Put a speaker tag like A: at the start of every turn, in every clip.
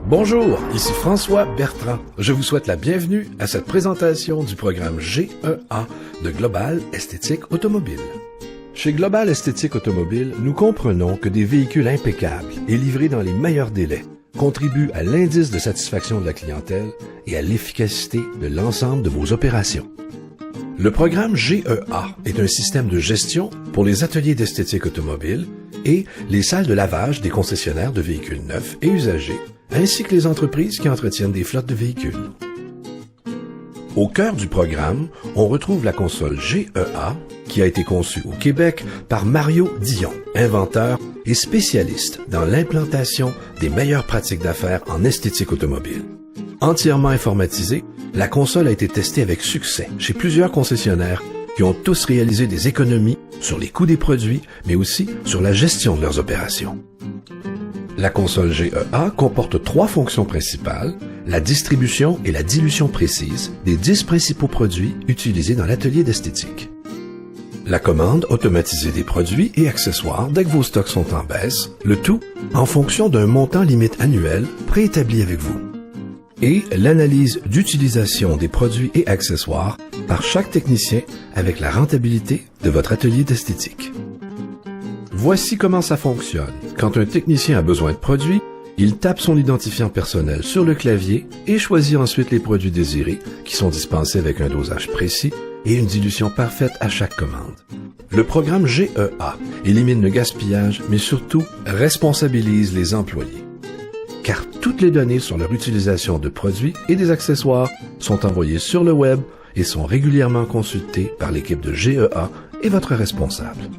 A: Bonjour, ici François Bertrand. Je vous souhaite la bienvenue à cette présentation du programme GEA de Global Esthétique Automobile. Chez Global Esthétique Automobile, nous comprenons que des véhicules impeccables et livrés dans les meilleurs délais contribuent à l'indice de satisfaction de la clientèle et à l'efficacité de l'ensemble de vos opérations. Le programme GEA est un système de gestion pour les ateliers d'esthétique automobile et les salles de lavage des concessionnaires de véhicules neufs et usagés, ainsi que les entreprises qui entretiennent des flottes de véhicules. Au cœur du programme, on retrouve la console GEA, qui a été conçue au Québec par Mario Dion, inventeur et spécialiste dans l'implantation des meilleures pratiques d'affaires en esthétique automobile. Entièrement informatisée, la console a été testée avec succès chez plusieurs concessionnaires qui ont tous réalisé des économies sur les coûts des produits, mais aussi sur la gestion de leurs opérations. La console GEA comporte 3 fonctions principales, la distribution et la dilution précise des 10 principaux produits utilisés dans l'atelier d'esthétique. La commande automatisée des produits et accessoires dès que vos stocks sont en baisse, le tout en fonction d'un montant limite annuel préétabli avec vous. Et l'analyse d'utilisation des produits et accessoires par chaque technicien avec la rentabilité de votre atelier d'esthétique. Voici comment ça fonctionne. Quand un technicien a besoin de produits, il tape son identifiant personnel sur le clavier et choisit ensuite les produits désirés qui sont dispensés avec un dosage précis et une dilution parfaite à chaque commande. Le programme GEA élimine le gaspillage, mais surtout responsabilise les employés. Car toutes les données sur leur utilisation de produits et des accessoires sont envoyées sur le web et sont régulièrement consultées par l'équipe de GEA et votre responsable.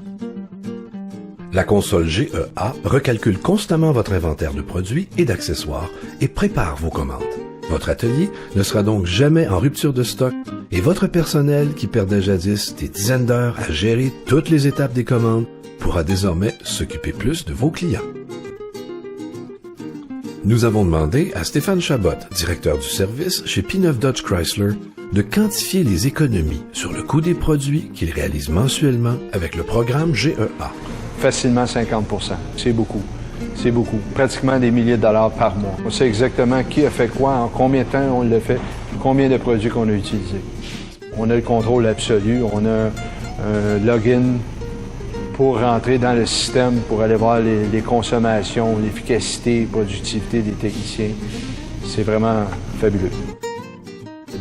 A: La console GEA recalcule constamment votre inventaire de produits et d'accessoires et prépare vos commandes. Votre atelier ne sera donc jamais en rupture de stock et votre personnel qui perdait jadis des dizaines d'heures à gérer toutes les étapes des commandes pourra désormais s'occuper plus de vos clients. Nous avons demandé à Stéphane Chabot, directeur du service chez P9 Dodge Chrysler, de quantifier les économies sur le coût des produits qu'il réalise mensuellement avec le programme GEA.
B: Facilement 50%. C'est beaucoup. C'est beaucoup. Pratiquement des milliers de dollars par mois. On sait exactement qui a fait quoi, en combien de temps on l'a fait, combien de produits qu'on a utilisés. On a le contrôle absolu. On a un login pour rentrer dans le système, pour aller voir les consommations, l'efficacité, la productivité des techniciens. C'est vraiment fabuleux.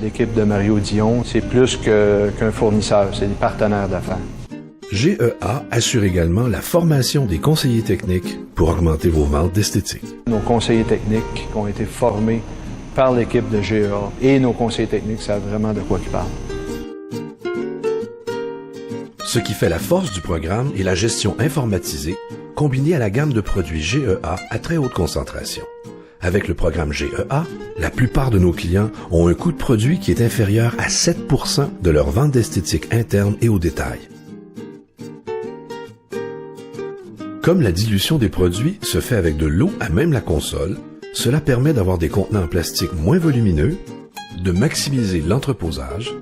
B: L'équipe de Mario Dion, c'est plus qu'un fournisseur, c'est des partenaires d'affaires.
A: GEA assure également la formation des conseillers techniques pour augmenter vos ventes d'esthétique.
B: Nos conseillers techniques ont été formés par l'équipe de GEA et nos conseillers techniques savent vraiment de quoi ils parlent.
A: Ce qui fait la force du programme est la gestion informatisée combinée à la gamme de produits GEA à très haute concentration. Avec le programme GEA, la plupart de nos clients ont un coût de produit qui est inférieur à 7% de leur vente d'esthétique interne et au détail. Comme la dilution des produits se fait avec de l'eau à même la console, cela permet d'avoir des contenants en plastique moins volumineux, de maximiser l'entreposage,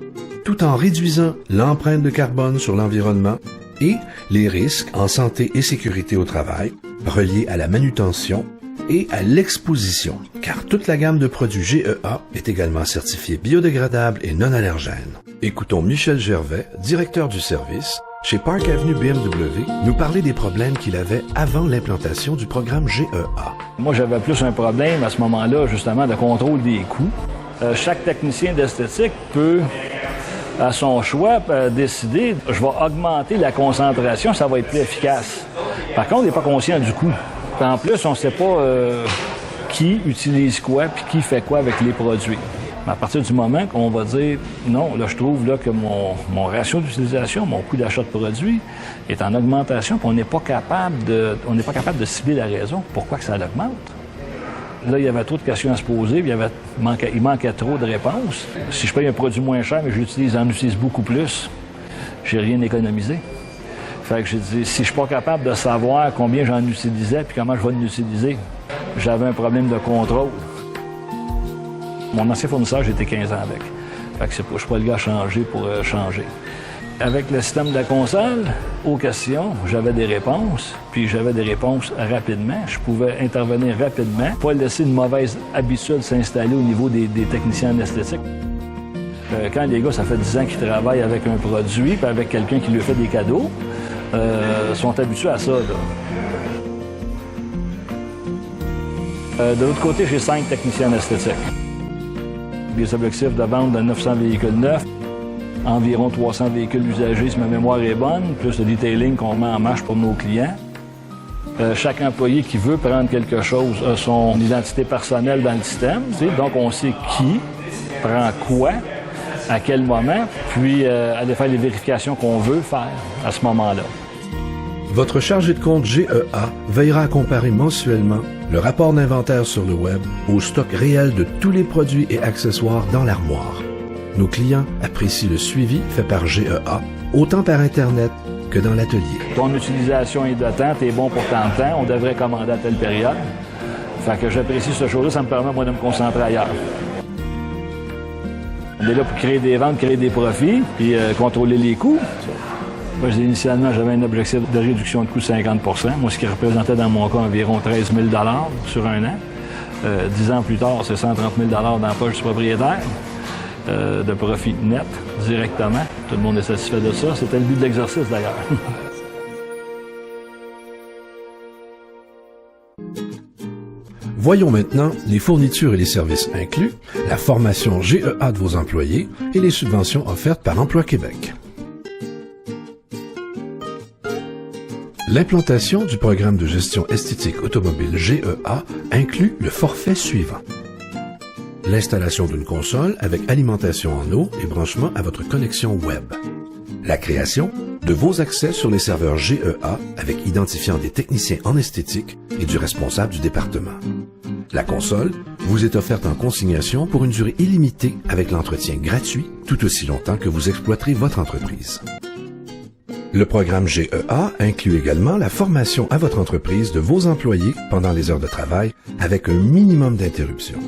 A: tout en réduisant l'empreinte de carbone sur l'environnement et les risques en santé et sécurité au travail reliés à la manutention et à l'exposition, car toute la gamme de produits GEA est également certifiée biodégradable et non allergène. Écoutons Michel Gervais, directeur du service, chez Park Avenue BMW, nous parler des problèmes qu'il avait avant l'implantation du programme GEA.
C: Moi, j'avais plus un problème à ce moment-là, justement, de contrôle des coûts. Chaque technicien d'esthétique peut, à son choix, décider, je vais augmenter la concentration, ça va être plus efficace. Par contre, il n'est pas conscient du coût. En plus, on ne sait pas qui utilise quoi puis qui fait quoi avec les produits. À partir du moment qu'on va dire non, là je trouve là que mon ratio d'utilisation, mon coût d'achat de produits est en augmentation, puis on n'est pas capable de cibler la raison pourquoi que ça augmente. Là, il y avait trop de questions à se poser, puis il manquait trop de réponses. Si je paye un produit moins cher, mais j'en utilise beaucoup plus, j'ai rien économisé. Fait que j'ai dit, si je suis pas capable de savoir combien j'en utilisais puis comment je vais l'utiliser, j'avais un problème de contrôle. Mon ancien fournisseur, j'étais 15 ans avec. Fait que je suis pas le gars à changer pour changer. Avec le système de la console, aux questions, j'avais des réponses, puis j'avais des réponses rapidement. Je pouvais intervenir rapidement, pas laisser une mauvaise habitude s'installer au niveau des techniciens en esthétique. Quand les gars, ça fait 10 ans qu'ils travaillent avec un produit, puis avec quelqu'un qui lui fait des cadeaux, sont habitués à ça, là. De l'autre côté, j'ai 5 techniciens en esthétique. Des objectifs de vente de 900 véhicules neufs, environ 300 véhicules usagés, si ma mémoire est bonne, plus le detailing qu'on met en marche pour nos clients. Chaque employé qui veut prendre quelque chose a son identité personnelle dans le système, donc on sait qui prend quoi, à quel moment, puis aller faire les vérifications qu'on veut faire à ce moment-là.
A: Votre chargé de compte GEA veillera à comparer mensuellement le rapport d'inventaire sur le web au stock réel de tous les produits et accessoires dans l'armoire. Nos clients apprécient le suivi fait par GEA, autant par Internet que dans l'atelier.
C: Ton utilisation est de temps, t'es bon pour tant de temps, on devrait commander à telle période. Fait que j'apprécie ce chose-là, ça me permet moi de me concentrer ailleurs. On est là pour créer des ventes, créer des profits, puis contrôler les coûts. Moi, initialement, j'avais un objectif de réduction de coûts de 50 %, moi, ce qui représentait dans mon cas environ 13 000 $ sur un an. 10 ans plus tard, c'est 130 000 $ dans la poche du propriétaire, de profit net, directement. Tout le monde est satisfait de ça. C'était le but de l'exercice, d'ailleurs.
A: Voyons maintenant les fournitures et les services inclus, la formation GEA de vos employés et les subventions offertes par Emploi Québec. L'implantation du programme de gestion esthétique automobile GEA inclut le forfait suivant. L'installation d'une console avec alimentation en eau et branchement à votre connexion web. La création de vos accès sur les serveurs GEA avec identifiant des techniciens en esthétique et du responsable du département. La console vous est offerte en consignation pour une durée illimitée avec l'entretien gratuit tout aussi longtemps que vous exploiterez votre entreprise. Le programme GEA inclut également la formation à votre entreprise de vos employés pendant les heures de travail avec un minimum d'interruption.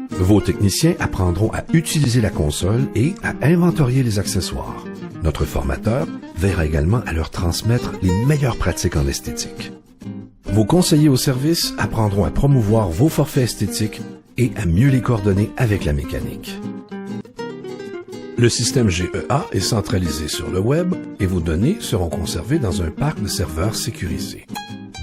A: Vos techniciens apprendront à utiliser la console et à inventorier les accessoires. Notre formateur veillera également à leur transmettre les meilleures pratiques en esthétique. Vos conseillers au service apprendront à promouvoir vos forfaits esthétiques et à mieux les coordonner avec la mécanique. Le système GEA est centralisé sur le web et vos données seront conservées dans un parc de serveurs sécurisés.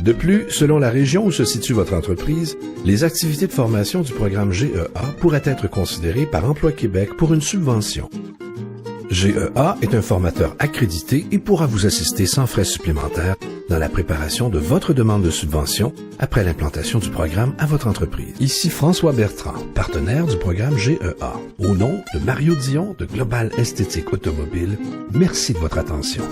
A: De plus, selon la région où se situe votre entreprise, les activités de formation du programme GEA pourraient être considérées par Emploi Québec pour une subvention. GEA est un formateur accrédité et pourra vous assister sans frais supplémentaires dans la préparation de votre demande de subvention après l'implantation du programme à votre entreprise. Ici François Bertrand, partenaire du programme GEA. Au nom de Mario Dion de Global Esthétique Automobile, merci de votre attention.